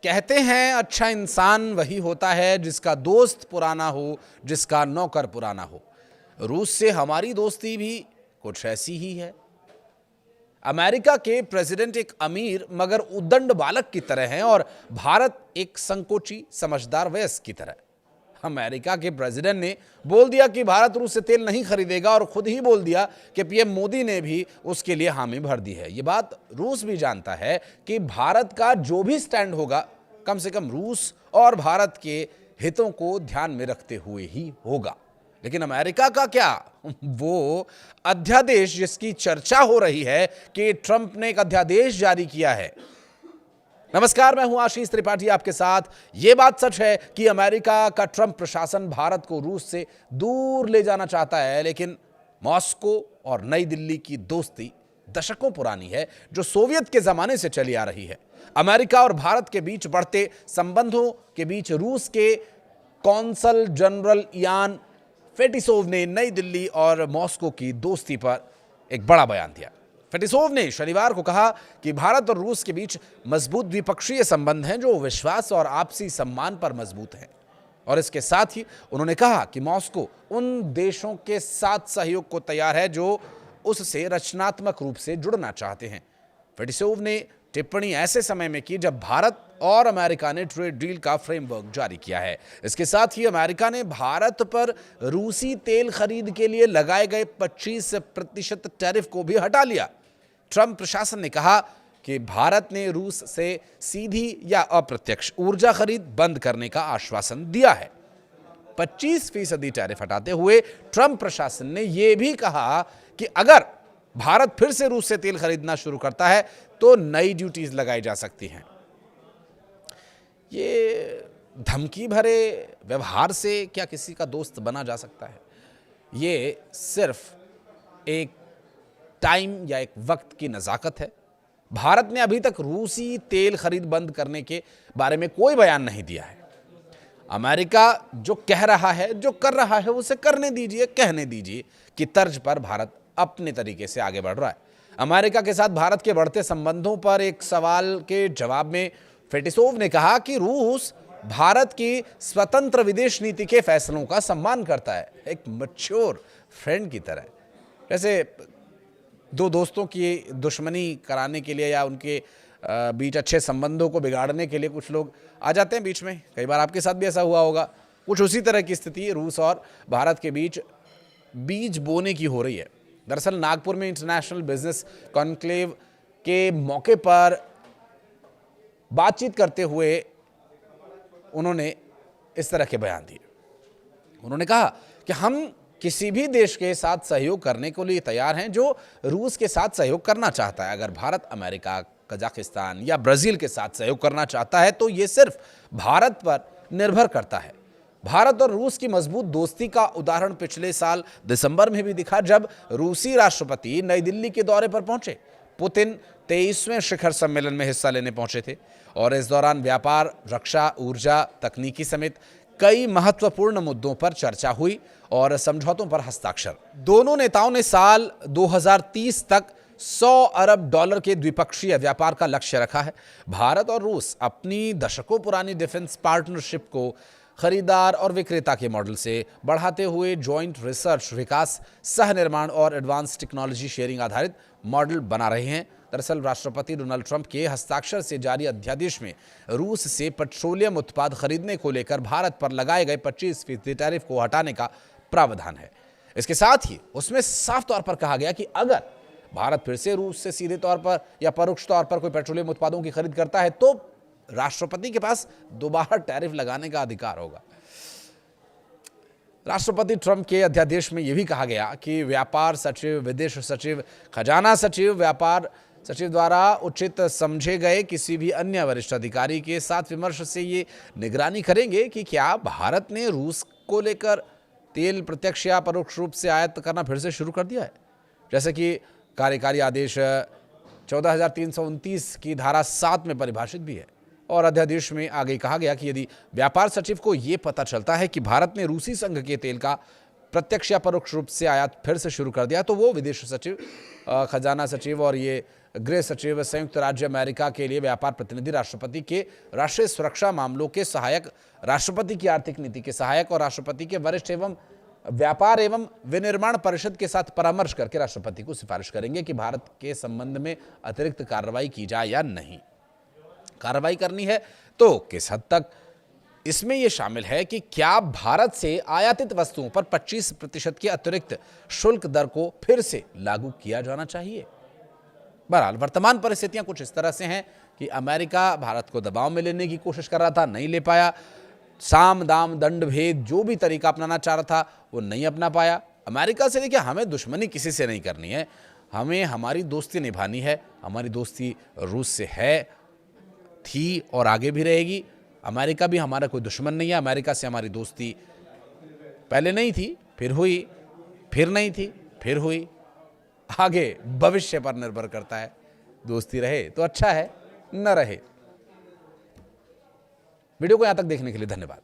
कहते हैं अच्छा इंसान वही होता है जिसका दोस्त पुराना हो, जिसका नौकर पुराना हो। रूस से हमारी दोस्ती भी कुछ ऐसी ही है। अमेरिका के प्रेसिडेंट एक अमीर मगर उद्दंड बालक की तरह हैं और भारत एक संकोची समझदार वयस्क की तरह। अमेरिका के प्रेसिडेंट ने बोल दिया कि भारत रूस से तेल नहीं खरीदेगा और खुद ही बोल दिया कि पीएम मोदी ने भी उसके लिए हामी भर दी है। ये बात रूस भी जानता है कि भारत का जो भी स्टैंड होगा कम से कम रूस और भारत के हितों को ध्यान में रखते हुए ही होगा। लेकिन अमेरिका का क्या? वो अध्यादेश जिसकी चर्चा हो रही है कि ट्रंप ने एक अध्यादेश जारी किया है। नमस्कार, मैं हूं आशीष त्रिपाठी आपके साथ। यह बात सच है कि अमेरिका का ट्रंप प्रशासन भारत को रूस से दूर ले जाना चाहता है, लेकिन मॉस्को और नई दिल्ली की दोस्ती दशकों पुरानी है, जो सोवियत के जमाने से चली आ रही है। अमेरिका और भारत के बीच बढ़ते संबंधों के बीच रूस के कौंसल जनरल यान फेटिसोव ने नई दिल्ली और मॉस्को की दोस्ती पर एक बड़ा बयान दिया। फेटिसोव ने शनिवार को कहा कि भारत और रूस के बीच मजबूत द्विपक्षीय संबंध हैं, जो विश्वास और आपसी सम्मान पर मजबूत हैं। और इसके साथ ही उन्होंने कहा कि मॉस्को उन देशों के साथ सहयोग को तैयार है जो उससे रचनात्मक रूप से जुड़ना चाहते हैं। फेटिसोव ने टिप्पणी ऐसे समय में की जब भारत और अमेरिका ने ट्रेड डील का फ्रेमवर्क जारी किया है। इसके साथ ही अमेरिका ने भारत पर रूसी तेल खरीद के लिए लगाए गए 25% टैरिफ को भी हटा लिया। ट्रंप प्रशासन ने कहा कि भारत ने रूस से सीधी या अप्रत्यक्ष ऊर्जा खरीद बंद करने का आश्वासन दिया है। 25% टैरिफ हटाते हुए ट्रंप प्रशासन ने यह भी कहा कि अगर भारत फिर से रूस से तेल खरीदना शुरू करता है तो नई ड्यूटीज लगाई जा सकती हैं। ये धमकी भरे व्यवहार से क्या किसी का दोस्त बना जा सकता है? ये सिर्फ एक टाइम या एक वक्त की नज़ाकत है। भारत ने अभी तक रूसी तेल खरीद बंद करने के बारे में कोई बयान नहीं दिया है। अमेरिका जो कह रहा है, जो कर रहा है, उसे करने दीजिए, कहने दीजिए कि तर्ज पर भारत अपने तरीके से आगे बढ़ रहा है। अमेरिका के साथ भारत के बढ़ते संबंधों पर एक सवाल के जवाब में फेटिसोव ने कहा कि रूस भारत की स्वतंत्र विदेश नीति के फैसलों का सम्मान करता है, एक मैच्योर फ्रेंड की तरह। जैसे दो दोस्तों की दुश्मनी कराने के लिए या उनके बीच अच्छे संबंधों को बिगाड़ने के लिए कुछ लोग आ जाते हैं बीच में। कई बार आपके साथ भी ऐसा हुआ होगा। कुछ उसी तरह की स्थिति रूस और भारत के बीच बीज बोने की हो रही है। दरअसल नागपुर में इंटरनेशनल बिजनेस कॉन्क्लेव के मौके पर बातचीत करते हुए उन्होंने इस तरह के बयान दिए। उन्होंने कहा कि हम किसी भी देश के साथ सहयोग करने के लिए तैयार हैं जो रूस के साथ सहयोग करना चाहता है। अगर भारत अमेरिका, कजाकिस्तान या ब्राजील के साथ सहयोग करना चाहता है तो ये सिर्फ भारत पर निर्भर करता है। भारत और रूस की मजबूत दोस्ती का उदाहरण पिछले साल दिसंबर में भी दिखा, जब रूसी राष्ट्रपति नई दिल्ली के दौरे पर पहुंचे। पुतिन 23वें शिखर सम्मेलन में हिस्सा लेने पहुंचे थे और इस दौरान व्यापार, रक्षा, ऊर्जा, तकनीकी समेत कई महत्वपूर्ण मुद्दों पर चर्चा हुई और समझौतों पर हस्ताक्षर। दोनों नेताओं ने साल 2030 तक $100 अरब के द्विपक्षीय व्यापार का लक्ष्य रखा है। भारत और रूस अपनी दशकों पुरानी डिफेंस पार्टनरशिप को खरीदार और विक्रेता के मॉडल से बढ़ाते हुए जॉइंट रिसर्च, विकास, सह निर्माण और एडवांस टेक्नोलॉजी शेयरिंग आधारित मॉडल बना रहे हैं। दरअसल राष्ट्रपति डोनाल्ड ट्रंप के हस्ताक्षर से जारी अध्यादेश में रूस से पेट्रोलियम उत्पाद खरीदने को लेकर भारत पर लगाए गए 25% टैरिफ को हटाने का प्रावधान है। इसके साथ ही उसमें साफ तौर पर कहा गया कि अगर भारत फिर से रूस से सीधे तौर पर या परोक्ष तौर पर कोई पेट्रोलियम उत्पादों की खरीद करता है तो राष्ट्रपति के पास दोबारा टैरिफ लगाने का अधिकार होगा। राष्ट्रपति ट्रंप के अध्यादेश में यह भी कहा गया कि व्यापार सचिव, विदेश सचिव, खजाना सचिव, व्यापार सचिव द्वारा उचित समझे गए किसी भी अन्य वरिष्ठ अधिकारी के साथ विमर्श से ये निगरानी करेंगे कि क्या भारत ने रूस को लेकर तेल प्रत्यक्ष या परोक्ष रूप से आयात करना फिर से शुरू कर दिया है। जैसे कि कार्यकारी आदेश 14,329 की धारा 7 में परिभाषित भी है। और अध्यादेश में आगे कहा गया कि यदि व्यापार सचिव को यह पता चलता है कि भारत ने रूसी संघ के तेल का प्रत्यक्ष या परोक्ष रूप से आयात फिर से शुरू कर दिया तो वो विदेश सचिव, खजाना सचिव और ये गृह सचिव, संयुक्त राज्य अमेरिका के लिए व्यापार प्रतिनिधि, राष्ट्रपति के राष्ट्रीय सुरक्षा मामलों के सहायक, राष्ट्रपति की आर्थिक नीति के सहायक और राष्ट्रपति के वरिष्ठ एवं व्यापार एवं विनिर्माण परिषद के साथ परामर्श करके राष्ट्रपति को सिफारिश करेंगे कि भारत के संबंध में अतिरिक्त कार्रवाई की जाए या नहीं। कार्रवाई करनी है तो किस हद तक? इसमें यह शामिल है कि क्या भारत से आयातित वस्तुओं पर 25% की अतिरिक्त शुल्क दर को फिर से लागू किया जाना चाहिए। बहरहाल वर्तमान परिस्थितियां कुछ इस तरह से हैं कि अमेरिका भारत को दबाव में लेने की कोशिश कर रहा था, नहीं ले पाया। साम दाम दंड भेद जो भी तरीका अपनाना चाह रहा था वो नहीं अपना पाया। अमेरिका से देखिए, हमें दुश्मनी किसी से नहीं करनी है, हमें हमारी दोस्ती निभानी है। हमारी दोस्ती रूस से है, थी और आगे भी रहेगी। अमेरिका भी हमारा कोई दुश्मन नहीं है। अमेरिका से हमारी दोस्ती पहले नहीं थी, फिर हुई, फिर नहीं थी, फिर हुई। आगे भविष्य पर निर्भर करता है। दोस्ती रहे तो अच्छा है, न रहे। वीडियो को यहां तक देखने के लिए धन्यवाद।